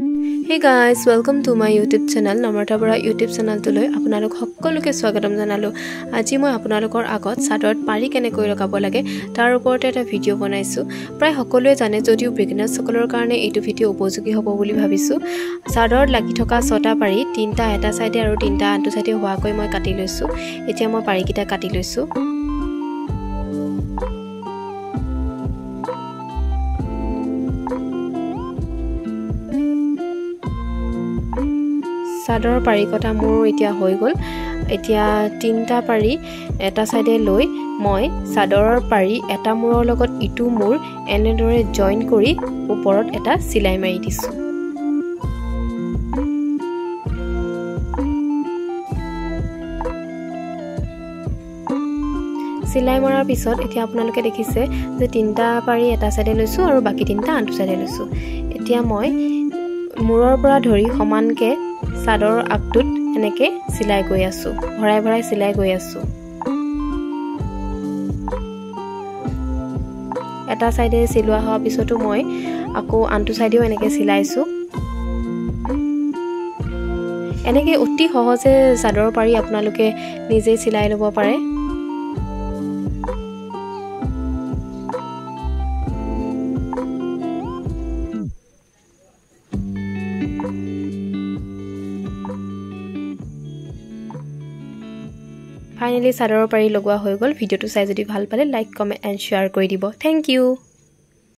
Hey guys, welcome to my YouTube channel. Namarta Bora YouTube channel tuloi আপোনালোক সকলোকে স্বাগতম জনালো। আজি মই আপোনালোকৰ আগত চাদৰত পাৰি কেনে কৈ লগাব লাগে তাৰ ওপৰতে এটা ভিডিও বনাইছো। প্ৰায় সকলোৱে জানে যদিও বিগিনাৰ সকলৰ কাৰণে এইটো ভিডিও উপযোগী হ'ব বুলি ভাবিছো। চাদৰত লাগি থকা 6টা পাৰি, 3টা এটা সাইডে আৰু 3টা আনটো সাইডে হোৱাকৈ মই কাটি লৈছো। এতিয়া মই পাৰিকিটা কাটি লৈছো। চাদৰ পাৰি কটা মোৰ এতিয়া হৈ গল। এতিয়া 3টা পাৰি এটা সাইডে লৈ মই চাদৰৰ পাৰি এটা মূৰৰ লগত ইটো মূৰ এনেদৰে জয়েন কৰি ওপৰত এটা সিলাই মাৰি দিছো। সিলাই মৰাৰ পিছত এতিয়া আপোনালোকে দেখিছে যে 3টা পাৰি এটা সাইডে লৈছো আৰু বাকি 3টা আনটো সাইডে লৈছো। এতিয়া মই মূৰৰ পৰা ধৰি সমানকে চাদৰ আগটোত এনেকে সিলাই গৈ আছো, ভৰাই ভৰাই সিলাই গৈ আছো। এটা সাইডে সিলোৱা হোৱাৰ পিছতো মই আকৌ আনটো সাইডেও এনেকে সিলাইছো। এনেকে অতি সহজে চাদৰ পাৰি আপোনালোকে নিজে সিলাই ল'ব পাৰে। Finally, চাদৰৰ পাৰি লগোৱা হৈ গল। ভিডিওটো চাই যদি ভাল পালে লাইক, কমেন্ট এণ্ড শেয়াৰ কৰি দিব। Thank you.